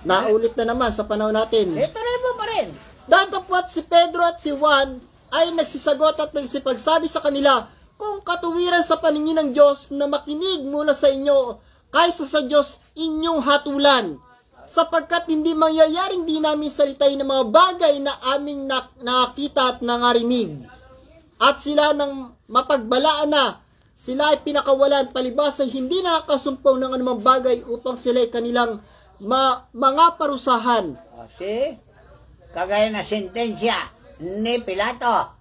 Naulit na naman sa panahon natin. Tuloy mo pa rin. Datapwat si Pedro at si Juan ay nagsisagot at nagsipagsabi sa kanila, kung katuwiran sa paningin ng Diyos na makinig muna sa inyo kaysa sa Diyos inyong hatulan. Sapagkat hindi mangyayaring di namin salitain ng mga bagay na aming nakita at nangarinig. At sila nang mapagbalaan na, sila ay pinakawalan palibas ay hindi nakakasumpaw ng anumang bagay upang sila ay kanilang mga parusahan. See? Kagaya na sentensya ni Pilato.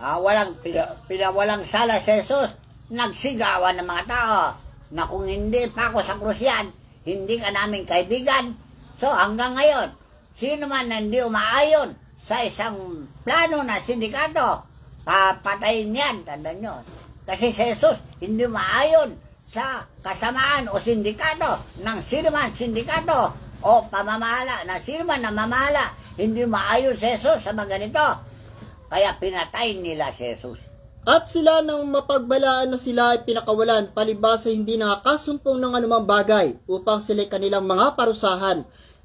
Walang sala si Jesus, nagsigawan ng mga tao na kung hindi pa ako sa krus yan, hindi ka namin kaibigan. So hanggang ngayon, sino man na hindi umaayon sa isang plano na sindikato, papatayin yan, tandaan nyo. Kasi si Jesus hindi umaayon sa kasamaan o sindikato ng sino man sindikato o pamamahala na sino man namamahala, hindi umaayon si Jesus sa mga ganito. Kaya pinatay nila si Jesus. At sila nang mapagbalaan na sila ay pinakawalan, palibasa hindi nakakasumpong ng anumang bagay upang sila kanilang mga parusahan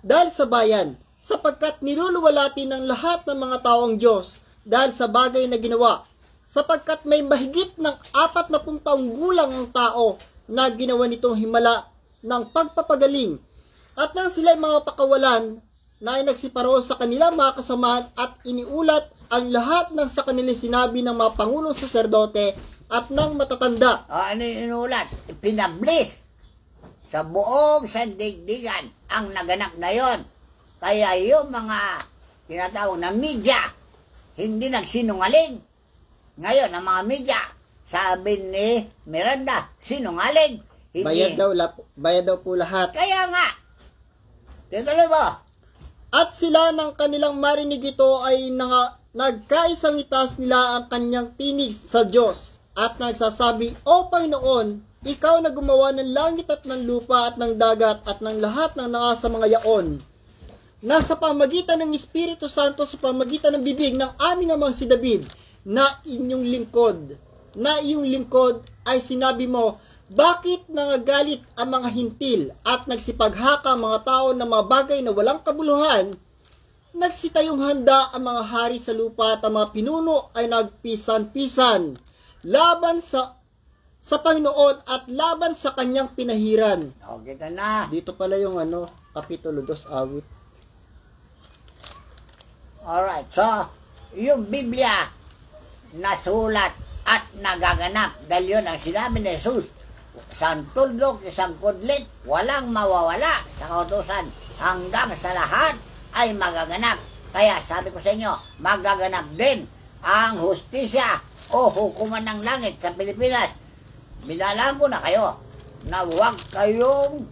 dahil sa bayan, sapagkat niluluwalhati ng lahat ng mga taong Diyos dahil sa bagay na ginawa, sapagkat may mahigit ng 40 taong gulang ang tao na ginawa nitong himala ng pagpapagaling. At nang sila'y mga pakawalan na ay nagsiparo sa kanilang mga kasamahan at iniulat ang lahat ng sa kanila sinabi ng mga pangulong saserdote at ng matatanda. Ano yung inulat? Pinablis sa buong sandigdigan ang naganap na yon. Kaya yung mga tinatawag na media, hindi nagsinungaling. Ngayon, ang mga media, sabi ni Miranda, sinungaling. Hindi. Bayad daw po lahat. Kaya nga, tituloy mo. At sila ng kanilang marinig ito ay nagkaisang itas nila ang kanyang tinig sa Diyos at nagsasabi, O Panginoon, ikaw na gumawa ng langit at ng lupa at ng dagat at ng lahat ng nasa mga yaon. Nasa pamagitan ng Espiritu Santo sa pamagitan ng bibig ng aming amang si David na iyong lingkod ay sinabi mo, bakit nangagalit ang mga hintil at nagsipaghaka ang mga tao ng mga bagay na walang kabuluhan? Nagsitayong handa ang mga hari sa lupa at ang mga pinuno ay nagpisan-pisan laban sa Panginoon at laban sa kanyang pinahiran. O, kita na. Dito pala yung Kapitulo 2 awit. Alright, so, yung Biblia nasulat at nagaganap dahil yun ang sinabi ni Jesus. Isang tuldok, isang kudlit, walang mawawala sa kautusan hanggang sa lahat ay magaganap. Kaya sabi ko sa inyo, magaganap din ang hustisya o hukuman ng langit sa Pilipinas. Binalaan ko na kayo na huwag kayong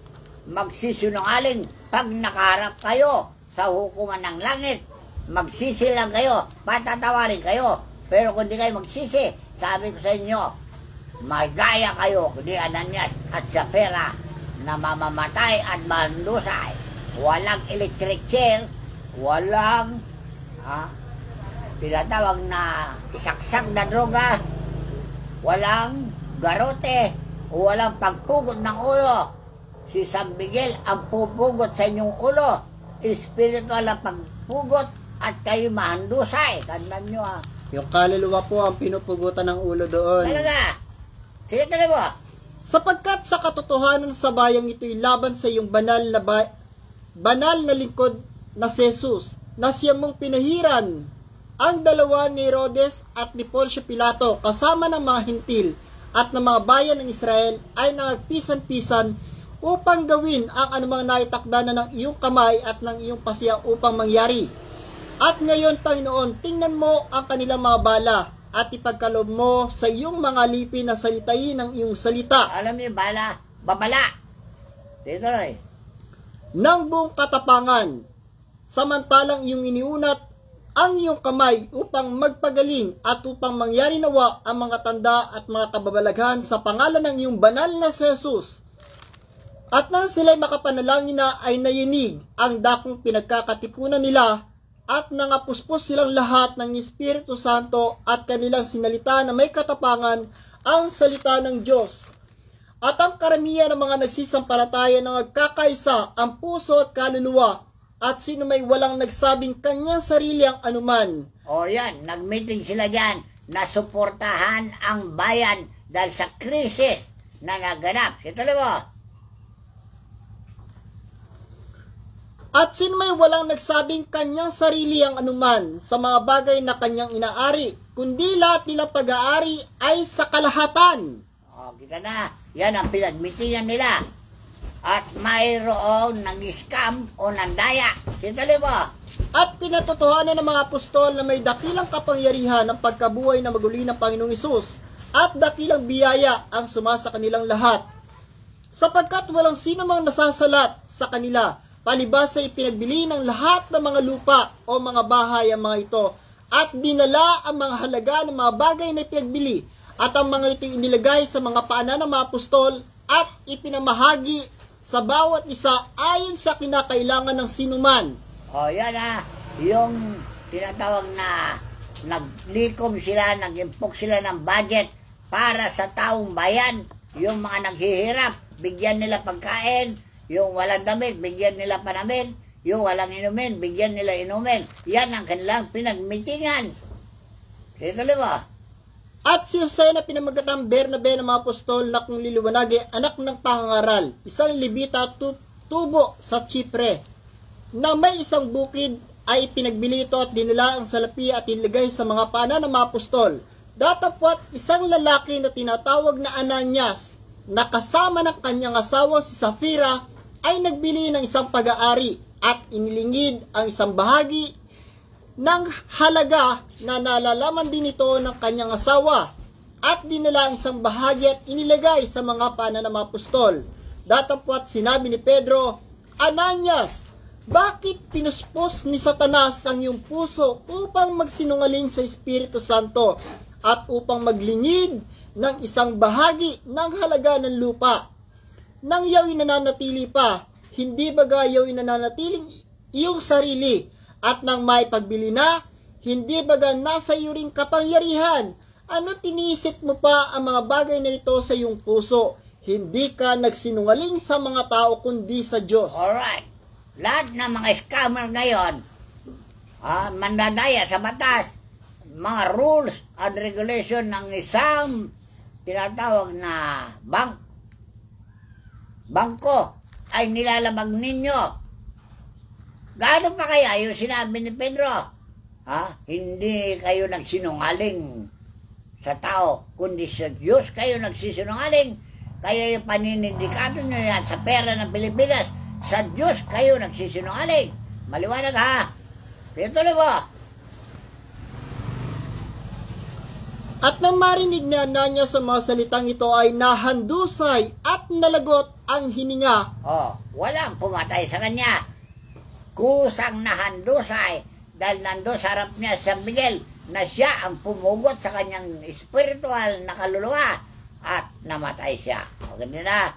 magsisinungaling pag nakaharap kayo sa hukuman ng langit. Magsisi lang kayo, patatawarin kayo. Pero kung di kayo magsisi, sabi ko sa inyo, magaya kayo, kundi Ananias at Sapphira na mamamatay at mahandusay. Walang electric chair, walang tinatawag na isaksak na droga, walang garote, walang pagpugot ng ulo. Si San Miguel ang pupugot sa inyong ulo, espiritual ang pagpugot at kayo mahandusay. Tandaan nyo Yung kaluluwa po ang pinupugutan ng ulo doon. Talaga. Sige, tuloy mo. Sapagkat sa katotohanan sa bayang ito'y laban sa iyong banal na lingkod na si Jesus, na siya mong pinahiran. Ang dalawa ni Herodes at ni Poncio Pilato kasama ng mga hintil at ng mga bayan ng Israel ay nagpisan-pisan upang gawin ang anumang naitakda na ng iyong kamay at ng iyong pasiya upang mangyari. At ngayon, Panginoon, tingnan mo ang kanilang mga bala at ipagkaloob mo sa iyong mga lipi na salitain ng iyong salita. Alam niyo, babala. Dito rin. Nang buong katapangan, samantalang iyong iniunat ang iyong kamay upang magpagaling at upang mangyari nawa ang mga tanda at mga kababalaghan sa pangalan ng iyong banal na si Jesus. At nang sila'y makapanalangin na ay nayinig ang dakong pinagkakatipunan nila at nangapuspos silang lahat ng Espiritu Santo at kanilang sinalita na may katapangan ang salita ng Diyos. At ang karamihan ng mga nagsisampalataya na nagkakaisa ang puso at kaluluwa at sino may walang nagsabing kanyang sarili ang anuman. O yan, nag-meeting sila dyan na suportahan ang bayan dahil sa krisis na naganap. Ito mo. At sino may walang nagsabing kanyang sarili ang anuman sa mga bagay na kanyang inaari, kundi lahat nilang pag-aari ay sa kalahatan. O, kita na. Yan ang pinagmitingan nila. At mayroong nag-scam o nandaya. Sintali mo. At pinatotohanan ng mga apostol na may dakilang kapangyarihan ng pagkabuhay na maguli ng Panginoong Hesus at dakilang biyaya ang sumasa kanilang lahat. Sapagkat walang sino mang nasasalat sa kanila palibas ay ipinagbili ng lahat ng mga lupa o mga bahay ang mga ito, at dinala ang mga halaga ng mga bagay na ipinagbili, at ang mga ito inilagay sa mga paanan ng mga apostol at ipinamahagi sa bawat isa ayon sa kinakailangan ng sinuman. O yan yung tinatawag na naglikom sila, nag-impok sila ng budget para sa taong bayan. Yung mga naghihirap, bigyan nila pagkain. Yung walang damit, bigyan nila panamit. Yung walang inumin, bigyan nila inumin. Yan ang kanilang pinagmitingan. Kaya mo. At si Jose na pinamagatang Bernabe ng mga apostol na kung liliwanagi, anak ng pangangaral, isang Levita tubo sa Chipre, na may isang bukid ay pinagbili ito at dinala ang salapi at inilagay sa mga paanan ng mga apostol. Datapwat isang lalaki na tinatawag na Ananias, na kasama ng kanyang asawa si Safira, ay nagbili ng isang pag-aari at inilingid ang isang bahagi ng halaga na nalalaman din ito ng kanyang asawa, at dinala ang isang bahagi at inilagay sa mga paanan ng mga apostol. Datapwat sinabi ni Pedro, Ananias, bakit pinuspos ni Satanas ang iyong puso upang magsinungaling sa Espiritu Santo at upang maglingid ng isang bahagi ng halaga ng lupa? Nang iyaw nananatili pa, hindi baga iyaw nananatiling iyong sarili, at nang may pagbili na, hindi baga nasa iyo ring kapangyarihan? Ano tinisip mo pa ang mga bagay na ito sa iyong puso? Hindi ka nagsinungaling sa mga tao kundi sa Diyos. Alright. Lahat ng mga scammer ngayon, mandadaya sa batas, mga rules and regulation ng isang tinatawag na bangko ay nilalabag ninyo. Gaano pa kaya yung sinabi ni Pedro? Hindi kayo nagsinungaling sa tao, kundi sa Diyos kayo nagsisinungaling. Kaya yung paninindikato nyo yan sa pera ng Pilipinas, sa Diyos kayo nagsisinungaling. Maliwanag Ito na ba? At nang marinig ni Ananias sa mga salitang ito ay nahandusay at nalagot ang hininga. Walang pumatay sa kanya. Kusang nahandusay dahil nando sa harap niya sa Miguel na siya ang pumugot sa kanyang spiritual na kaluluwa at namatay siya. Ganyan na.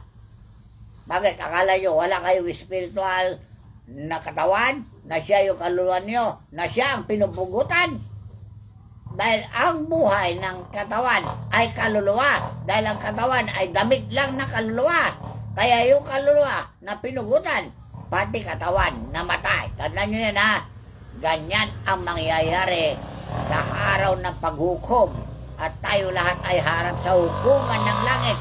Bakit? Akala nyo wala kayong spiritual na katawan na siya yung kaluluwa nyo, na siya ang pinupugutan? Dahil ang buhay ng katawan ay kaluluwa. Dahil ang katawan ay damit lang na kaluluwa. Kaya yung kaluluwa na pinugutan, pati katawan namatay. Tandaan nyo yan Ganyan ang mangyayari sa araw ng paghukom. At tayo lahat ay harap sa hukuman ng langit.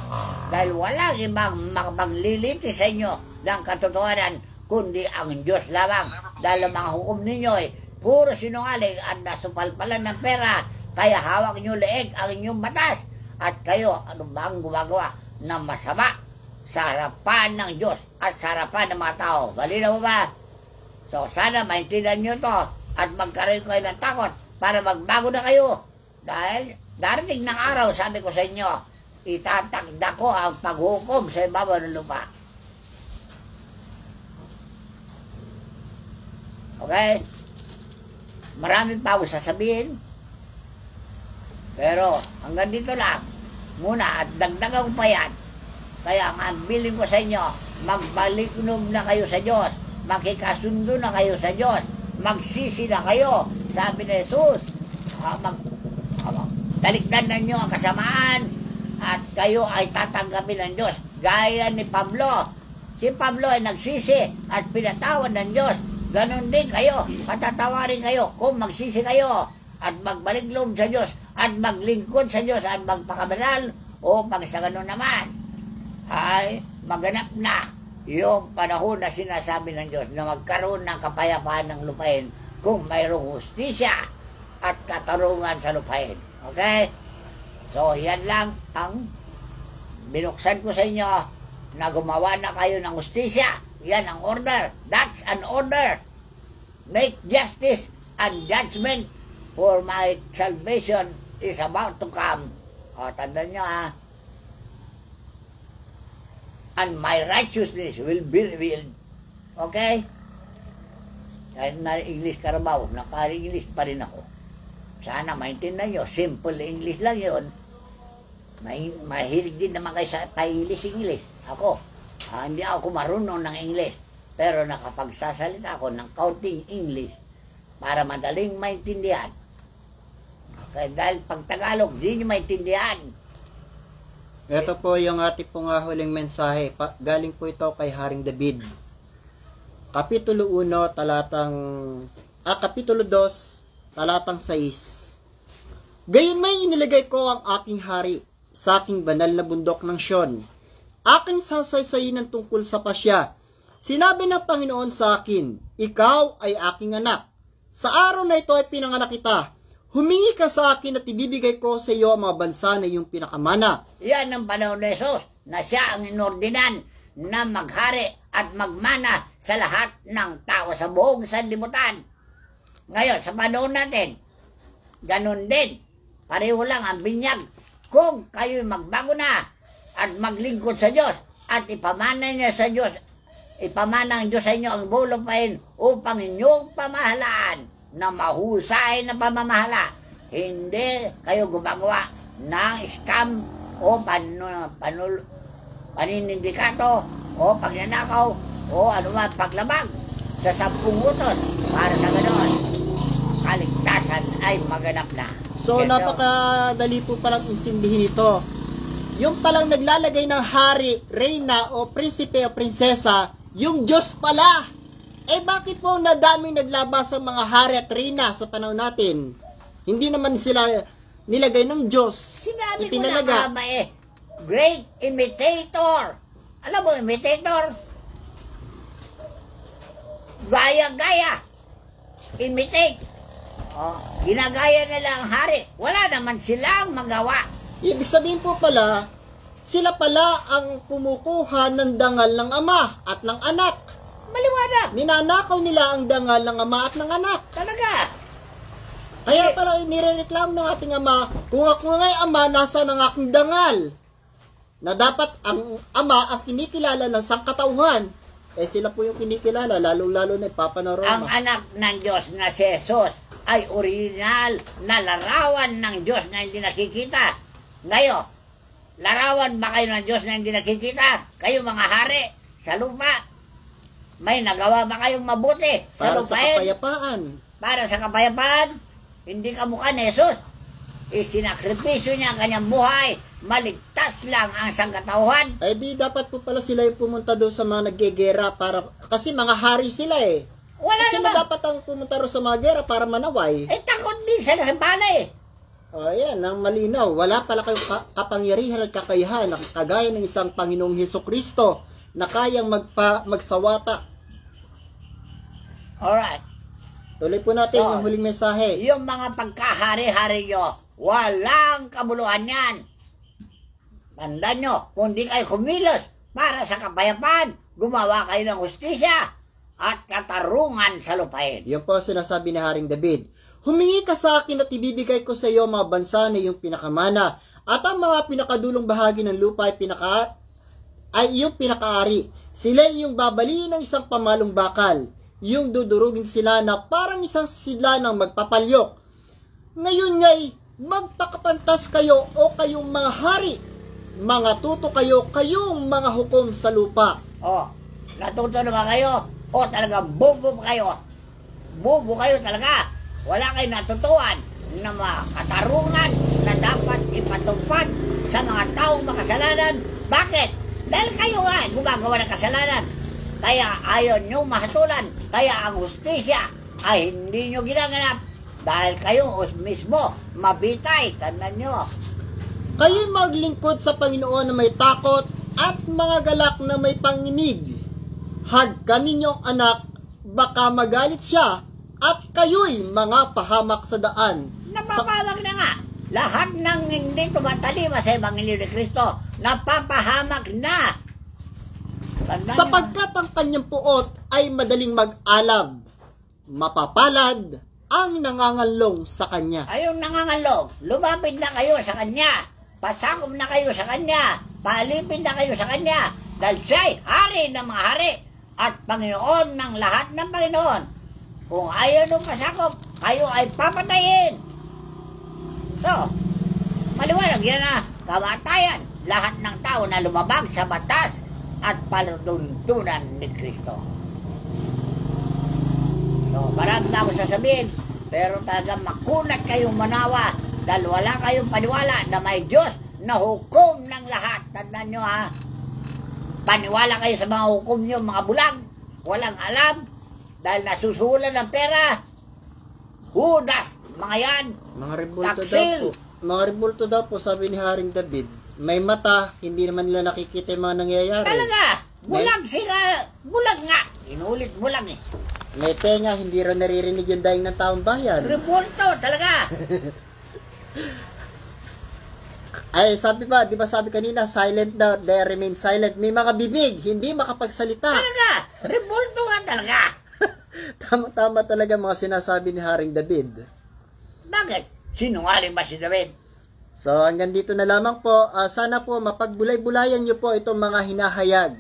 Dahil walang ibang magliliti sa inyo ng katotohanan kundi ang Diyos lamang. Dahil ang mga hukom ninyo ay puro sinungaling at nasupalpalan ng pera. Kaya hawak nyo leeg ang inyong batas. At kayo, ano ba ang gumagawa na masama sa harapan ng Diyos at sa harapan ng mga tao? Malinaw mo ba? So sana maintindihan nyo to at magkaroon kayo ng takot para magbago na kayo. Dahil darating ng araw, sabi ko sa inyo, itatakda ko ang paghukom sa ibabaw ng lupa. Okay? Maraming pa ako sasabihin. Pero hanggang dito lang muna at dagdagan ko pa yan. Kaya ang bilin ko sa inyo, magbaliklog na kayo sa Diyos, makikasundo na kayo sa Diyos, magsisi na kayo. Sabi ni Jesus, talikdan na nyo ang kasamaan at kayo ay tatanggapin ng Diyos. Gaya ni Pablo. Si Pablo ay nagsisi at pinatawad ng Diyos. Ganon din kayo, patatawarin kayo kung magsisi kayo at magbalik loob sa Diyos at maglingkod sa Diyos at magpakabanal o pag sa ganon naman ay maganap na yung panahon na sinasabi ng Diyos na magkaroon ng kapayapaan ng lupain kung mayroong hustisya at katarungan sa lupain. Okay? So, yan lang ang binuksan ko sa inyo na gumawa na kayo ng hustisya. Yan ang order. That's an order. Make justice and judgment for my salvation is about to come. Tandaan nyo and my righteousness will be revealed. Okay? Kahit na English Carabao, naka-English pa rin ako. Sana maintindihan nyo, simple English lang yun. Mahilig din naman kayo sa pa-English. Ako, hindi ako marunong ng English. Pero nakapagsasalita ako ng counting English para madaling maintindihan. Okay, dahil pag Tagalog, di nyo maintindihan. Ito po yung ating pong huling mensahe. Galing po ito kay Haring David. Kapitulo 1, Kapitulo 2, talatang 6. Gayon may inilagay ko ang aking hari sa aking banal na bundok ng Sion. Aking sasaysayin ng tungkol sa pasya. Sinabi ng Panginoon sa akin, ikaw ay aking anak. Sa araw na ito ay pinanganak kita. Humingi ka sa akin at ibibigay ko sa iyo ang mga bansa na iyong pinakamana. Yan ang panahon ni Jesus na siya ang inordinan na maghari at magmana sa lahat ng tao sa buong sanlibutan. Ngayon, sa panahon natin, ganun din. Pareho lang ang binyag. Kung kayo'y magbago na at maglingkod sa Diyos at ipamana niya sa Diyos, ipamana ng Diyos sa inyo ang buong lupain upang inyong pamahalaan na mahusay na pamamahala. Hindi kayo gumagawa ng scam o paninindikato o pagnanakaw o anuman paglabag sa 10 utos para sa ganoon kaligtasan ay maganap na. So, napakadali po palang intindihin ito. Yung palang naglalagay ng hari, reyna o prinsipe o prinsesa, yung Diyos pala. Eh bakit po nadaming naglabas ang mga hari at reyna sa panahon natin? Hindi naman sila nilagay ng Diyos. Sinabi ko na nga ba great imitator. Alam mo, imitator? Gaya-gaya. Imitate. Ginagaya nila ang hari. Wala naman silang magawa. Ibig sabihin po pala, sila pala ang kumukuha ng dangal ng ama at ng anak. Maliwanag. Ninanakaw nila ang dangal ng ama at ng anak. Talaga. Kaya pala nirereklamo ng ating ama, kung ako nga'y ama, nasa ng aking dangal? Na dapat ang ama ang kinikilala ng sangkatauhan. Eh sila po yung kinikilala, lalo-lalo na Papa na Roma. Ang anak ng Diyos na si Jesus ay original na larawan ng Diyos na hindi nakikita. Ngayon, larawan ba kayo ng Diyos na hindi nakikita? Kayo mga hari sa lupa. May nagawa ba kayong mabuti sa para lupain? Sa kapayapaan. Para sa kapayapaan? Hindi ka mukha ni Jesus. Isinakripisyo niya ang kanyang buhay. Maligtas lang ang sangkatauhan. Eh di dapat po pala sila yung pumunta doon sa mga naggegera para, kasi mga hari sila eh. Wala kasi naman. dapat ang pumunta doon sa mga gera para manaway. Eh takot din sila sa bala eh. O ayan, ang malinaw. Wala pala kayong kapangyarihan at kakayahan na kagaya ng isang Panginoong Hesukristo na kayang magsawata. Alright. Tuloy po natin yung huling mensahe. Yung mga pagkahari-hari nyo, walang kabuluhan yan. Tandaan nyo, kung di kayo kumilos para sa kapayapaan, gumawa kayo ng hustisya at katarungan sa lupain. Yan po sinasabi ni Haring David. Humingi ka sa akin at ibibigay ko sa iyo mga bansa na iyong pinakamana at ang mga pinakadulong bahagi ng lupa ay iyong pinakaari. Sila iyong babaliin ng isang pamalong bakal. Yung dudurugin sila na parang isang sidla ng magpapalyok. Ngayon nga'y magpakapantas kayo o kayong mga hari. Mga tuto kayo, kayong mga hukom sa lupa. Natuto na ba kayo? Talaga bobo kayo. Bobo kayo talaga. Wala kayo natutuan na mga katarungan na dapat ipatupad sa mga taong makasalanan. Bakit? Dahil kayo nga gumagawa ng kasalanan. Kaya ayaw nyo mahatulan. Kaya ang hustisya ay hindi nyo ginaganap. Dahil kayo mismo mabitay. Tandaan nyo. Kayo'y maglingkod sa Panginoon na may takot at mga galak na may panginig. Hagkan ninyong anak, baka magalit siya at kayo'y mga pahamak sa daan. Napapahamak na nga. Lahat ng hindi tumatalima sa Ebanghelyo ni Kristo, napapahamak na. Sapagkat ang kanyang puot ay madaling mag-alab, mapapalad ang nangangalong sa kanya. Ayong nangangalong, lumapit na kayo sa kanya, pasakom na kayo sa kanya, palipin na kayo sa kanya, dahil siya'y hari ng mga hari at Panginoon ng lahat ng Panginoon. Kung ayaw nung pasakop, kayo ay papatayin. So, maliwanag yan na kamatayan. Lahat ng tao na lumabag sa batas at paluntunan ni Kristo. So, marami na ako sasabihin, pero talagang makunat kayong manawa dahil wala kayong paniwala na may Diyos na hukom ng lahat. Tandaan nyo ha, paniwala kayo sa mga hukom nyo, mga bulag, walang alam, dahil nasusulan ng pera, hudas, mga yan, Mga rebulto daw taksil. po. Mga rebulto daw po, sabi ni Haring David. May mata, hindi naman nila nakikita yung mga nangyayari. Talaga, bulag sila, bulag nga. Inulit bulag eh. May tenga, hindi rin naririnig yung daing ng taong bayan. Rebulto, talaga. Ay, sabi ba, di ba sabi kanina, silent daw, they remain silent. May mga bibig, hindi makapagsalita. Talaga, rebulto nga talaga. Tama-tama talaga mga sinasabi ni Haring David. Bakit? Sinungaling ba si David? So, hanggang dito na lamang po. Sana po mapagbulay-bulayan nyo po itong mga hinahayag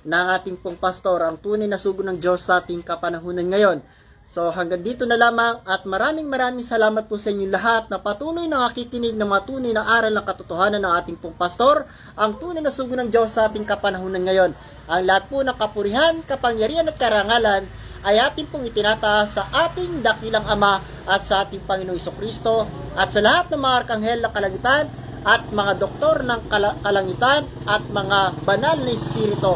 ng ating pong pastor, ang tunay na sugo ng Diyos sa ating kapanahunan ngayon. So, hanggang dito na lamang at maraming salamat po sa inyong lahat na patuloy na nakikinig ng mga tunay na aral ng katotohanan ng ating pong pastor, ang tunay na sugo ng Diyos sa ating kapanahunan ngayon. Ang lahat po ng kapurihan, kapangyarihan at karangalan ay ating pong itinataas sa ating dakilang Ama at sa ating Panginoong Jesucristo at sa lahat ng mga arkanghel ng kalangitan at mga doktor ng kalangitan at mga banal na espiritu.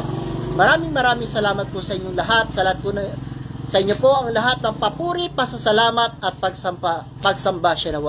Maraming salamat po sa inyong lahat. Sa lahat po sa inyo po ang lahat ng papuri, pasasalamat at pagsamba siya nawa.